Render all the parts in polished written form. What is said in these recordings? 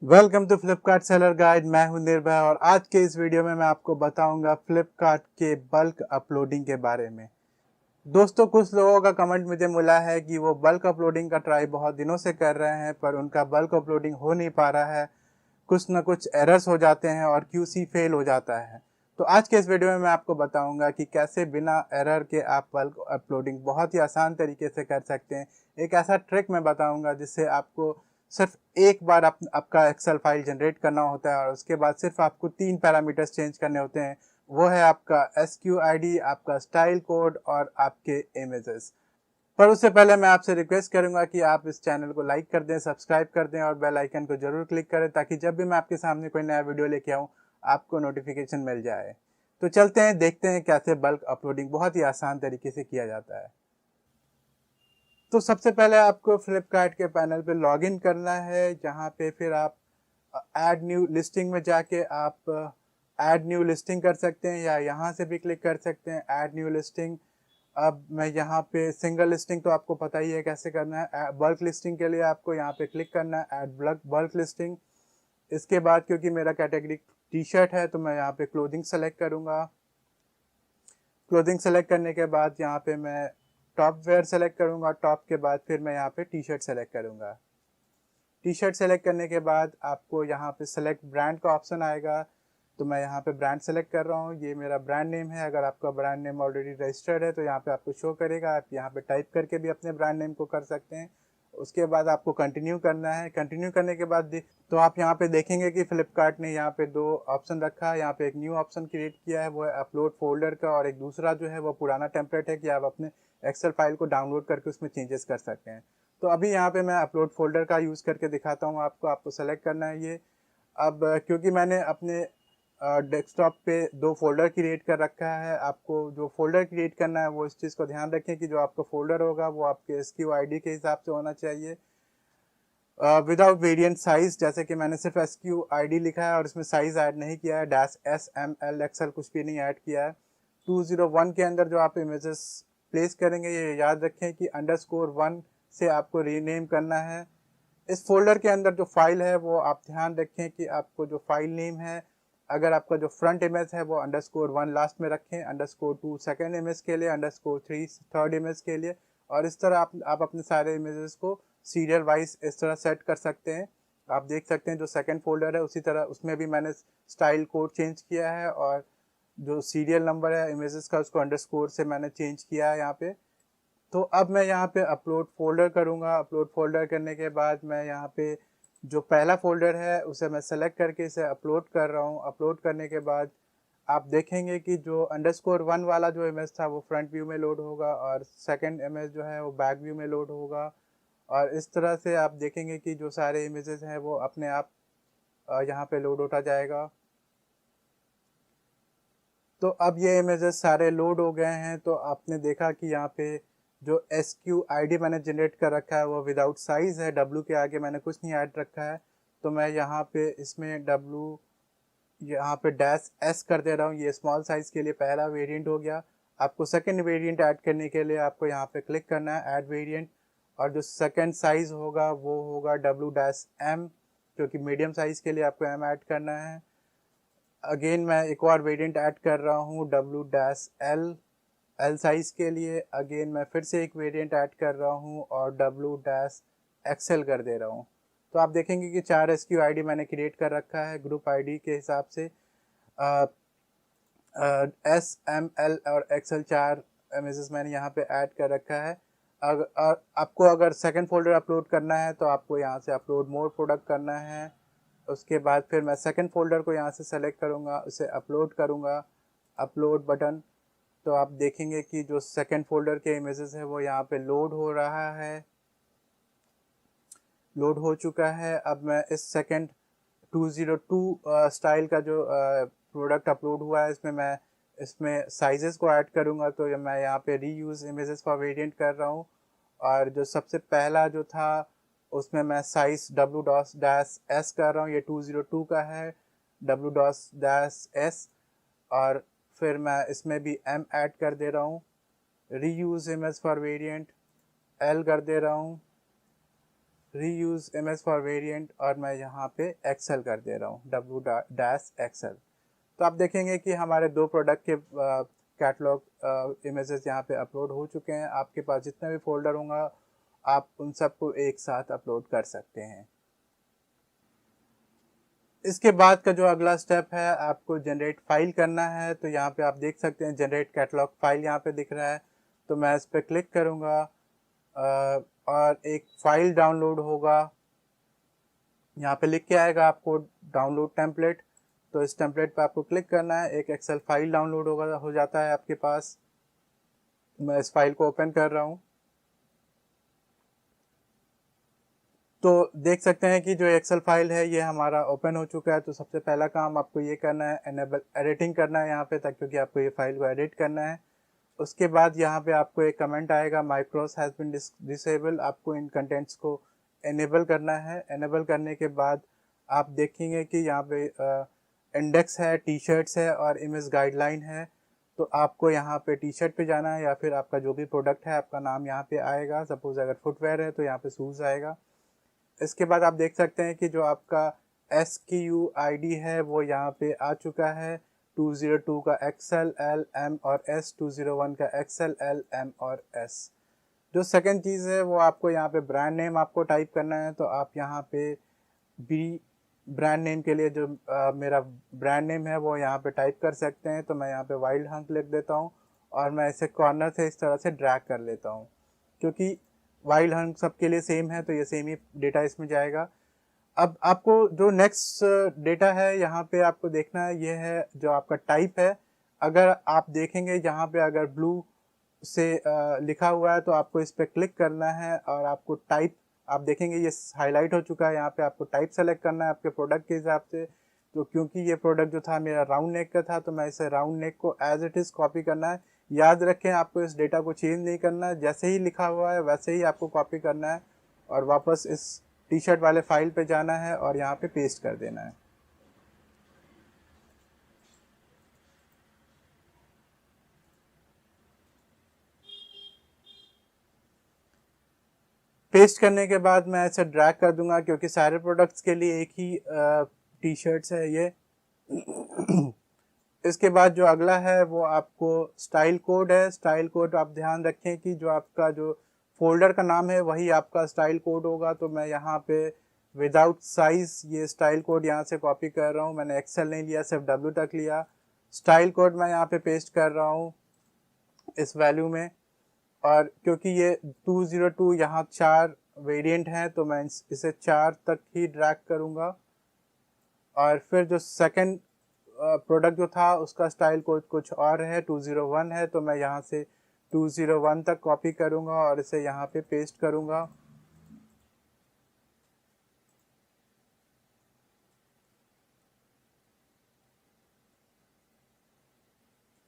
Welcome to Flipkart seller guide. मैं हूं निर्भय और आज के इस वीडियो में मैं आपको बताऊंगा फ्लिपकार्ट के बल्क अपलोडिंग के बारे में। दोस्तों, कुछ लोगों का कमेंट मुझे मिला है कि वो बल्क अपलोडिंग का ट्राई बहुत दिनों से कर रहे हैं पर उनका बल्क अपलोडिंग हो नहीं पा रहा है। कुछ ना कुछ एरर्स हो जाते हैं और क्यूसी फेल हो जाता है। तो आज के इस वीडियो में मैं आपको बताऊंगा कि कैसे बिना एरर के आप बल्क अपलोडिंग बहुत ही आसान तरीके से कर सकते हैं। एक ऐसा ट्रिक मैं बताऊंगा जिससे आपको सिर्फ एक बार आपका एक्सेल फाइल जनरेट करना होता है और उसके बाद सिर्फ आपको 3 पैरामीटर्स चेंज करने होते हैं। वो है आपका SQID, आपका स्टाइल कोड और आपके इमेजेस। पर उससे पहले मैं आपसे रिक्वेस्ट करूंगा कि आप इस चैनल को लाइक कर दें, सब्सक्राइब कर दें और बेल आइकन को जरूर क्लिक करें ताकि जब भी मैं आपके सामने कोई नया वीडियो लेके आऊं आपको नोटिफिकेशन मिल जाए। तो चलते हैं, देखते हैं कैसे बल्क अपलोडिंग बहुत ही आसान तरीके से किया जाता है। तो सबसे पहले आपको फ्लिपकार्ट के पैनल पे लॉगिन करना है, जहाँ पे फिर आप ऐड न्यू लिस्टिंग में जाके आप ऐड न्यू लिस्टिंग कर सकते हैं या यहाँ से भी क्लिक कर सकते हैं ऐड न्यू लिस्टिंग। अब मैं यहाँ पे सिंगल लिस्टिंग तो आपको पता ही है कैसे करना है। बल्क लिस्टिंग के लिए आपको यहाँ पे क्लिक करना है ऐड बल्क लिस्टिंग। इसके बाद क्योंकि मेरा कैटेगरी टी शर्ट है तो मैं यहाँ पे क्लोथिंग सेलेक्ट करूँगा। क्लोथिंग सेलेक्ट करने के बाद यहाँ पे मैं टॉप वेयर सेलेक्ट करूँगा। टॉप के बाद फिर मैं यहाँ पे टी शर्ट सेलेक्ट करूँगा। टी शर्ट सेलेक्ट करने के बाद आपको यहाँ पे सेलेक्ट ब्रांड का ऑप्शन आएगा, तो मैं यहाँ पे ब्रांड सेलेक्ट कर रहा हूँ। ये मेरा ब्रांड नेम है। अगर आपका ब्रांड नेम ऑलरेडी रजिस्टर्ड है तो यहाँ पे आपको शो करेगा, आप यहाँ पे टाइप करके भी अपने ब्रांड नेम को कर सकते हैं। उसके बाद आपको कंटिन्यू करना है। कंटिन्यू करने के बाद तो आप यहाँ पे देखेंगे कि फ्लिपकार्ट ने यहाँ पे दो ऑप्शन रखा है। यहाँ पे एक न्यू ऑप्शन क्रिएट किया है, वो है अपलोड फोल्डर का, और एक दूसरा जो है वो पुराना टेम्पलेट है कि आप अपने एक्सेल फाइल को डाउनलोड करके उसमें चेंजेस कर सकते हैं। तो अभी यहाँ पे मैं अपलोड फोल्डर का यूज़ करके दिखाता हूँ आपको सेलेक्ट करना है ये। अब क्योंकि मैंने अपने डेस्कटॉप पे दो फोल्डर क्रिएट कर रखा है, आपको जो फोल्डर क्रिएट करना है वो इस चीज़ को ध्यान रखें कि जो आपका फोल्डर होगा वो आपके SQID के हिसाब से होना चाहिए, विदाउट वेरिएंट साइज। जैसे कि मैंने सिर्फ SQID लिखा है और इसमें साइज ऐड नहीं किया है, -SML XL कुछ भी नहीं ऐड किया है। 201 के अंदर जो आप इमेजेस प्लेस करेंगे ये याद रखें कि _1 से आपको रीनेम करना है। इस फोल्डर के अंदर जो फाइल है वो आप ध्यान रखें कि आपको जो फाइल नेम है, अगर आपका जो फ्रंट इमेज है वो _1 लास्ट में रखें, _2 सेकेंड इमेज के लिए, _3 थर्ड इमेज के लिए। और इस तरह आप अपने सारे इमेजेस को सीरियल वाइज इस तरह सेट कर सकते हैं। आप देख सकते हैं जो सेकंड फोल्डर है उसी तरह उसमें भी मैंने स्टाइल कोड चेंज किया है और जो सीरियल नंबर है इमेजेस का उसको अंडरस्कोर से मैंने चेंज किया है यहाँ पे। तो अब मैं यहाँ पे अपलोड फोल्डर करूँगा। अपलोड फोल्डर करने के बाद मैं यहाँ पे जो पहला फोल्डर है उसे मैं सेलेक्ट करके इसे अपलोड कर रहा हूँ। अपलोड करने के बाद आप देखेंगे कि जो _1 वाला जो इमेज था वो फ्रंट व्यू में लोड होगा और सेकंड इमेज जो है वो बैक व्यू में लोड होगा। और इस तरह से आप देखेंगे कि जो सारे इमेजेस हैं वो अपने आप यहाँ पे लोड होता जाएगा। तो अब ये इमेजेस सारे लोड हो गए हैं। तो आपने देखा कि यहाँ पे जो SQID मैंने जनरेट कर रखा है वो विदाउट साइज है, W के आगे मैंने कुछ नहीं ऐड रखा है। तो मैं यहाँ पे इसमें W यहाँ पे -S कर दे रहा हूँ। ये स्मॉल साइज के लिए पहला वेरिएंट हो गया। आपको सेकंड वेरिएंट ऐड करने के लिए आपको यहाँ पे क्लिक करना है ऐड वेरिएंट, और जो सेकंड साइज होगा वो होगा W-M, क्योंकि मीडियम साइज के लिए आपको M ऐड करना है। अगेन मैं एक और वेरिएंट ऐड कर रहा हूँ W-L साइज के लिए। अगेन मैं फिर से एक वेरिएंट ऐड कर रहा हूँ और W-XL कर दे रहा हूँ। तो आप देखेंगे कि 4 SQID मैंने क्रिएट कर रखा है ग्रुप आईडी के हिसाब से। SML और XL 4 इमेजेस मैंने यहाँ पे ऐड कर रखा है। अगर आपको अगर सेकंड फोल्डर अपलोड करना है तो आपको यहाँ से अपलोड मोर प्रोडक्ट करना है। उसके बाद फिर मैं सेकंड फोल्डर को यहाँ से सेलेक्ट करूँगा, उसे अपलोड करूँगा, अपलोड बटन। तो आप देखेंगे कि जो सेकंड फोल्डर के इमेजेस है वो यहाँ पे लोड हो रहा है, लोड हो चुका है। अब मैं इस सेकंड 202 स्टाइल का जो प्रोडक्ट अपलोड हुआ है इसमें साइजेस को ऐड करूँगा। तो मैं यहाँ पे रीयूज इमेजेस फॉर वेरिएंट कर रहा हूँ, और जो सबसे पहला जो था उसमें मैं साइज W-S कर रहा हूँ, ये 202 का है W-S। और फिर मैं इसमें भी M ऐड कर दे रहा हूँ। Reuse image for variant L कर दे रहा हूँ। रीयूज इमेज फॉर वेरिएंट और मैं यहाँ पे एक्सेल कर दे रहा हूँ w-एक्सेल। तो आप देखेंगे कि हमारे दो प्रोडक्ट के कैटलॉग इमेजेस यहाँ पे अपलोड हो चुके हैं। आपके पास जितने भी फोल्डर होंगे आप उन सबको एक साथ अपलोड कर सकते हैं। इसके बाद का जो अगला स्टेप है, आपको जनरेट फाइल करना है। तो यहाँ पे आप देख सकते हैं जनरेट कैटलॉग फाइल यहाँ पे दिख रहा है। तो मैं इस पर क्लिक करूँगा और एक फाइल डाउनलोड होगा। यहाँ पे लिख के आएगा आपको डाउनलोड टेम्पलेट। तो इस टेम्पलेट पे आपको क्लिक करना है, एक एक्सेल फाइल डाउनलोड हो जाता है आपके पास। मैं इस फाइल को ओपन कर रहा हूँ। तो देख सकते हैं कि जो एक्सेल फाइल है ये हमारा ओपन हो चुका है। तो सबसे पहला काम आपको ये करना है, एनेबल एडिटिंग करना है यहाँ पे, तक क्योंकि आपको ये फाइल को एडिट करना है। उसके बाद यहाँ पे आपको एक कमेंट आएगा, my cross has been disable. आपको इन कंटेंट्स को एनेबल करना है। एनेबल करने के बाद आप देखेंगे कि यहाँ पे इंडेक्स है, टी शर्ट्स है और इमेज गाइडलाइन है। तो आपको यहाँ पे टी शर्ट पे जाना है, या फिर आपका जो भी प्रोडक्ट है आपका नाम यहाँ पे आएगा। सपोज अगर फुटवेयर है तो यहाँ पे शूज़ आएगा। इसके बाद आप देख सकते हैं कि जो आपका SKU ID है वो यहाँ पे आ चुका है। 202 का XL, L, M और S, 201 का XL, L, M और S। जो सेकंड चीज़ है वो आपको यहाँ पे ब्रांड नेम आपको टाइप करना है। तो आप यहाँ पे बी ब्रांड नेम के लिए जो मेरा ब्रांड नेम है वो यहाँ पे टाइप कर सकते हैं। तो मैं यहाँ पे वाइल्ड हंक लिख देता हूँ और मैं इसे कॉर्नर से इस तरह से ड्रैग कर लेता हूँ, क्योंकि वाइल्ड हंक सबके लिए सेम है तो ये सेम ही डेटा इसमें जाएगा। अब आपको जो नेक्स्ट डेटा है यहाँ पे आपको देखना है, ये है जो आपका टाइप है। अगर आप देखेंगे यहाँ पे अगर ब्लू से लिखा हुआ है तो आपको इस पर क्लिक करना है और आपको टाइप, आप देखेंगे ये हाईलाइट हो चुका है। यहाँ पे आपको टाइप सेलेक्ट करना है आपके प्रोडक्ट के हिसाब से। तो क्योंकि ये प्रोडक्ट जो था मेरा राउंड नेक का था तो मैं इसे राउंड नेक को एज इट इज़ कॉपी करना है। याद रखें आपको इस डेटा को चेंज नहीं करना है, जैसे ही लिखा हुआ है वैसे ही आपको कॉपी करना है और वापस इस टी शर्ट वाले फाइल पे जाना है और यहाँ पे पेस्ट कर देना है। पेस्ट करने के बाद मैं इसे ड्रैग कर दूंगा, क्योंकि सारे प्रोडक्ट्स के लिए एक ही टी शर्ट्स है ये। इसके बाद जो अगला है वो आपको स्टाइल कोड है। स्टाइल कोड आप ध्यान रखें कि जो आपका जो फोल्डर का नाम है वही आपका स्टाइल कोड होगा। तो मैं यहाँ पे विदाउट साइज ये स्टाइल कोड यहाँ से कॉपी कर रहा हूँ। मैंने एक्सेल नहीं लिया, सिर्फ W तक लिया। स्टाइल कोड मैं यहाँ पे पेस्ट कर रहा हूँ इस वैल्यू में। और क्योंकि ये 202 यहाँ 4 वेरिएंट हैं तो मैं इसे 4 तक ही ड्रैग करूँगा। और फिर जो सेकंड प्रोडक्ट जो था उसका स्टाइल कोड कुछ और है, 201 है। तो मैं यहाँ से 201 तक कॉपी करूँगा और इसे यहाँ पे पेस्ट करूँगा।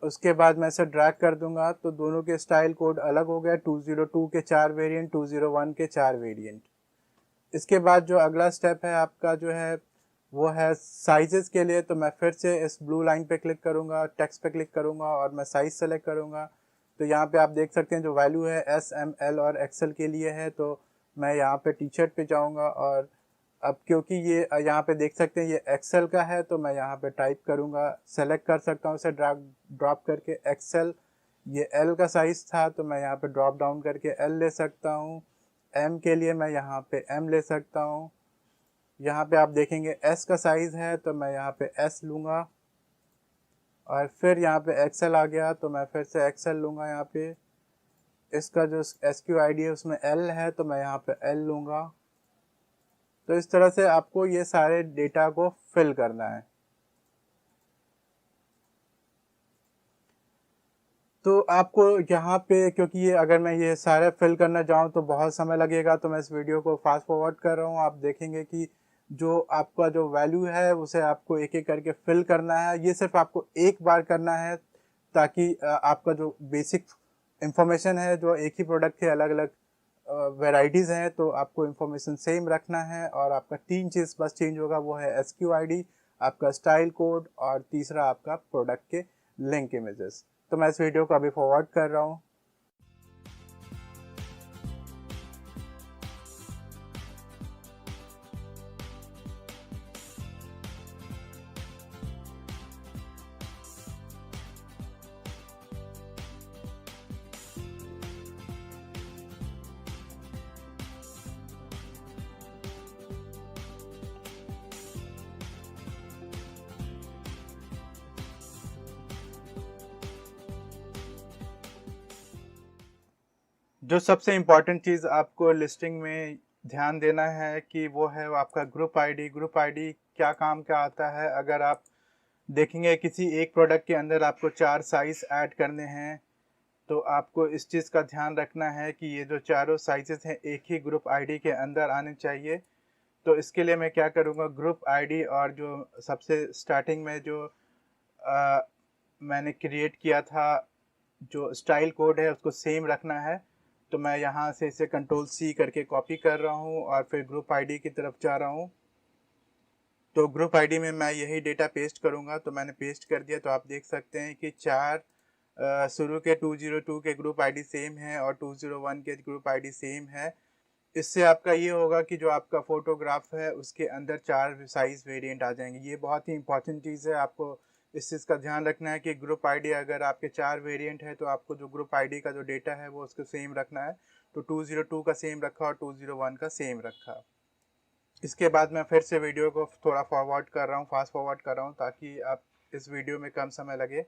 उसके बाद मैं इसे ड्रैग कर दूंगा तो दोनों के स्टाइल कोड अलग हो गया। 202 के 4 वेरिएंट, 201 के 4 वेरिएंट। इसके बाद जो अगला स्टेप है आपका जो है वो है साइजेस के लिए। तो मैं फिर से इस ब्लू लाइन पे क्लिक करूँगा, टेक्स्ट पे क्लिक करूँगा और मैं साइज सेलेक्ट करूँगा। तो यहाँ पे आप देख सकते हैं जो वैल्यू है S, M, L और XL के लिए है। तो मैं यहाँ पे टी शर्ट पे जाऊँगा और अब क्योंकि ये यहाँ पे देख सकते हैं ये एक्सेल का है तो मैं यहाँ पे टाइप करूँगा, सेलेक्ट कर सकता हूँ इसे ड्रॉप करके एक्सेल। ये L का साइज़ था तो मैं यहाँ पे ड्रॉप डाउन करके L ले सकता हूँ। M के लिए मैं यहाँ पे M ले सकता हूँ। यहाँ पे आप देखेंगे S का साइज़ है तो मैं यहाँ पे S लूँगा और फिर यहाँ पे XL आ गया तो मैं फिर से XL लूँगा। यहाँ पे इसका जो SKU ID है उसमें L है तो मैं यहाँ पे L लूँगा। तो इस तरह से आपको ये सारे डेटा को फिल करना है। तो आपको यहाँ पे, क्योंकि ये अगर मैं ये सारे फिल करना चाहूँ तो बहुत समय लगेगा, तो मैं इस वीडियो को फास्ट फॉरवर्ड कर रहा हूँ। आप देखेंगे कि जो आपका जो वैल्यू है उसे आपको एक एक करके फिल करना है। ये सिर्फ आपको एक बार करना है ताकि आपका जो बेसिक इंफॉर्मेशन है, जो एक ही प्रोडक्ट के अलग अलग वेराइटीज़ हैं, तो आपको इंफॉर्मेशन सेम रखना है। और आपका 3 चीज़ बस चेंज होगा, वो है SKU ID, आपका स्टाइल कोड और तीसरा आपका प्रोडक्ट के लिंक इमेजेस। तो मैं इस वीडियो को अभी फॉरवर्ड कर रहा हूँ। जो सबसे इम्पोर्टेंट चीज़ आपको लिस्टिंग में ध्यान देना है कि वो है वो आपका ग्रुप आईडी। ग्रुप आईडी क्या काम का आता है, अगर आप देखेंगे किसी एक प्रोडक्ट के अंदर आपको 4 साइज़ ऐड करने हैं तो आपको इस चीज़ का ध्यान रखना है कि ये जो चारों साइजेस हैं एक ही ग्रुप आईडी के अंदर आने चाहिए। तो इसके लिए मैं क्या करूँगा, ग्रुप आईडी और जो सबसे स्टार्टिंग में जो मैंने क्रिएट किया था जो स्टाइल कोड है उसको सेम रखना है। तो मैं यहाँ से इसे कंट्रोल सी करके कॉपी कर रहा हूँ और फिर ग्रुप आईडी की तरफ जा रहा हूँ। तो ग्रुप आईडी में मैं यही डेटा पेस्ट करूँगा। तो मैंने पेस्ट कर दिया। तो आप देख सकते हैं कि चार शुरू के 202 के ग्रुप आईडी सेम है और 201 के ग्रुप आईडी सेम है। इससे आपका ये होगा कि जो आपका फ़ोटोग्राफ है उसके अंदर 4 साइज़ वेरिएंट आ जाएंगे। ये बहुत ही इंपॉर्टेंट चीज़ है, आपको इस चीज़ का ध्यान रखना है कि ग्रुप आईडी अगर आपके 4 वेरिएंट है तो आपको जो ग्रुप आईडी का जो डेटा है वो उसको सेम रखना है। तो 202 का सेम रखा और 201 का सेम रखा। इसके बाद मैं फिर से वीडियो को थोड़ा फॉरवर्ड कर रहा हूँ, फास्ट फॉरवर्ड कर रहा हूँ ताकि आप इस वीडियो में कम समय लगे।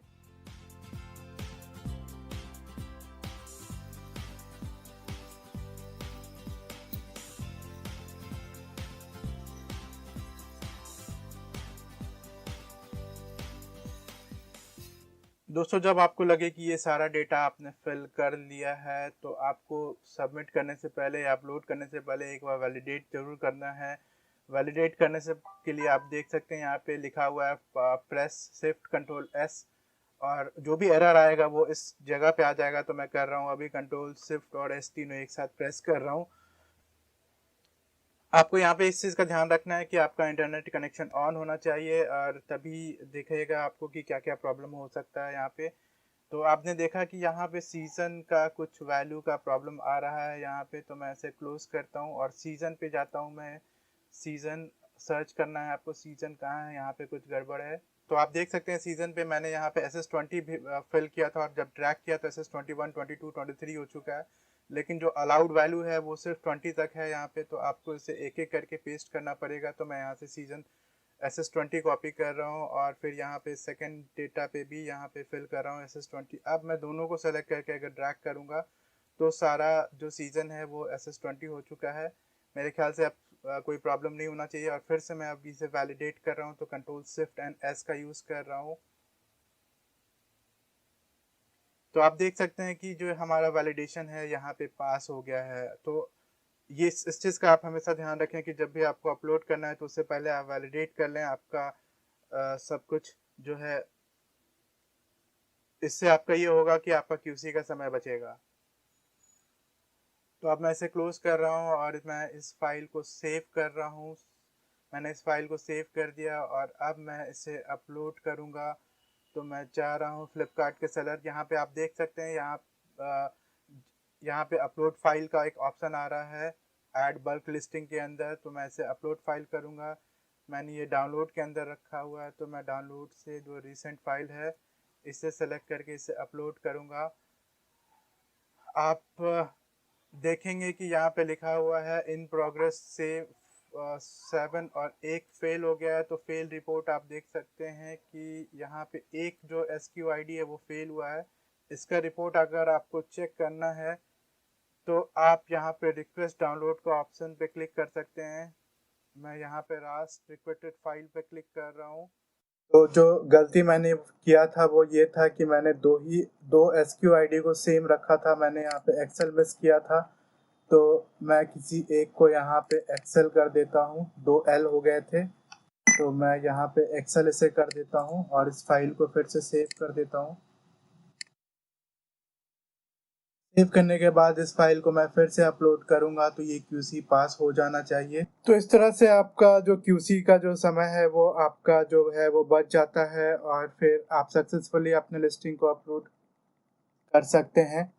दोस्तों, जब आपको लगे कि ये सारा डेटा आपने फिल कर लिया है तो आपको सबमिट करने से पहले या अपलोड करने से पहले एक बार वैलिडेट ज़रूर करना है। वैलिडेट करने से के लिए आप देख सकते हैं यहाँ पे लिखा हुआ है प्रेस शिफ्ट कंट्रोल एस, और जो भी एरर आएगा वो इस जगह पे आ जाएगा। तो मैं कर रहा हूँ अभी कंट्रोल शिफ्ट और एस तीनों एक साथ प्रेस कर रहा हूँ। आपको यहाँ पे इस चीज़ का ध्यान रखना है कि आपका इंटरनेट कनेक्शन ऑन होना चाहिए और तभी दिखेगा आपको कि क्या क्या प्रॉब्लम हो सकता है यहाँ पे। तो आपने देखा कि यहाँ पे सीज़न का कुछ वैल्यू का प्रॉब्लम आ रहा है यहाँ पे। तो मैं इसे क्लोज करता हूँ और सीज़न पे जाता हूँ। मैं सीज़न सर्च करना है आपको, सीज़न कहाँ है, यहाँ पे कुछ गड़बड़ है। तो आप देख सकते हैं सीज़न पे मैंने यहाँ पे SS20 भी फिल किया था और जब ट्रैक किया तो SS21, 22, 23 हो चुका है, लेकिन जो अलाउड वैल्यू है वो सिर्फ 20 तक है यहाँ पे। तो आपको इसे एक एक करके पेस्ट करना पड़ेगा। तो मैं यहाँ से सीज़न SS20 कॉपी कर रहा हूँ और फिर यहाँ पे सेकंड डेटा पे भी यहाँ पे फिल कर रहा हूँ SS20। अब मैं दोनों को सेलेक्ट करके अगर ड्रैग करूँगा तो सारा जो सीज़न है वो SS20 हो चुका है। मेरे ख्याल से अब कोई प्रॉब्लम नहीं होना चाहिए। और फिर से मैं अब इसे वैलिडेट कर रहा हूँ। तो कंट्रोल शिफ्ट एंड एस का यूज़ कर रहा हूँ। तो आप देख सकते हैं कि जो हमारा वैलिडेशन है यहाँ पे पास हो गया है। तो ये इस चीज़ का आप हमेशा ध्यान रखें कि जब भी आपको अपलोड करना है तो उससे पहले आप वैलिडेट कर लें आपका सब कुछ जो है। इससे आपका ये होगा कि आपका क्यूसी का समय बचेगा। तो अब मैं इसे क्लोज कर रहा हूँ और मैं इस फाइल को सेव कर रहा हूँ। मैंने इस फाइल को सेव कर दिया और अब मैं इसे अपलोड करूँगा। तो मैं जा रहा हूँ फ्लिपकार्ट के सेलर। यहाँ पे आप देख सकते हैं यहाँ पे अपलोड फाइल का एक ऑप्शन आ रहा है ऐड बल्क लिस्टिंग के अंदर। तो मैं इसे अपलोड फाइल करूँगा। मैंने ये डाउनलोड के अंदर रखा हुआ है। तो मैं डाउनलोड से जो रिसेंट फाइल है इसे सेलेक्ट करके इसे अपलोड करूँगा। आप देखेंगे कि यहाँ पे लिखा हुआ है इन प्रोग्रेस से 7 और एक फेल हो गया है। तो फेल रिपोर्ट आप देख सकते हैं कि यहाँ पे एक जो SQID है वो फेल हुआ है। इसका रिपोर्ट अगर आपको चेक करना है तो आप यहाँ पे रिक्वेस्ट डाउनलोड का ऑप्शन पे क्लिक कर सकते हैं। मैं यहाँ पे रास्ट रिक्वेस्टेड फाइल पे क्लिक कर रहा हूँ। तो जो गलती मैंने किया था वो ये था कि मैंने दो SQID को सेम रखा था। मैंने यहाँ पे एक्सेल मिस किया था। तो मैं किसी एक को यहाँ पे एक्सेल कर देता हूँ। 2L हो गए थे। तो मैं यहाँ पे एक्सेल इसे कर देता हूँ और इस फाइल को फिर से सेव कर देता हूँ। सेव करने के बाद इस फाइल को मैं फिर से अपलोड करूँगा तो ये QC पास हो जाना चाहिए। तो इस तरह से आपका जो QC का जो समय है वो आपका जो है वो बच जाता है और फिर आप सक्सेसफुली अपने लिस्टिंग को अपलोड कर सकते हैं।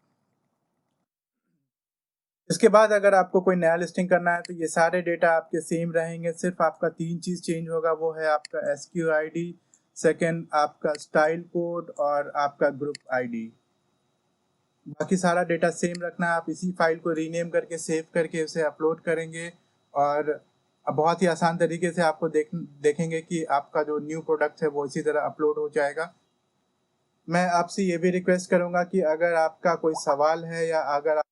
इसके बाद अगर आपको कोई नया लिस्टिंग करना है तो ये सारे डेटा आपके सेम रहेंगे। सिर्फ आपका 3 चीज़ चेंज होगा, वो है आपका SQID, सेकेंड आपका स्टाइल कोड और आपका ग्रुप आईडी। बाकी सारा डेटा सेम रखना है। आप इसी फाइल को रीनेम करके सेव करके उसे अपलोड करेंगे और बहुत ही आसान तरीके से आपको देखेंगे कि आपका जो न्यू प्रोडक्ट है वो इसी तरह अपलोड हो जाएगा। मैं आपसे ये भी रिक्वेस्ट करूँगा कि अगर आपका कोई सवाल है या अगर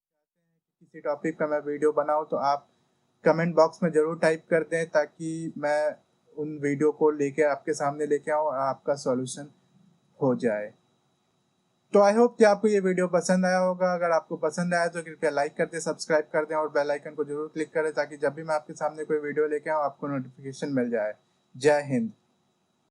किसी टॉपिक पे मैं वीडियो बनाऊं तो आप कमेंट बॉक्स में ज़रूर टाइप कर दें, ताकि मैं उन वीडियो को लेके आपके सामने लेके आऊँ और आपका सॉल्यूशन हो जाए। तो आई होप कि आपको ये वीडियो पसंद आया होगा। अगर आपको पसंद आया तो कृपया लाइक कर दें, सब्सक्राइब कर दें और बेल आइकन को जरूर क्लिक करें, ताकि जब भी मैं आपके सामने कोई वीडियो लेके आऊँ आपको नोटिफिकेशन मिल जाए। जय हिंद।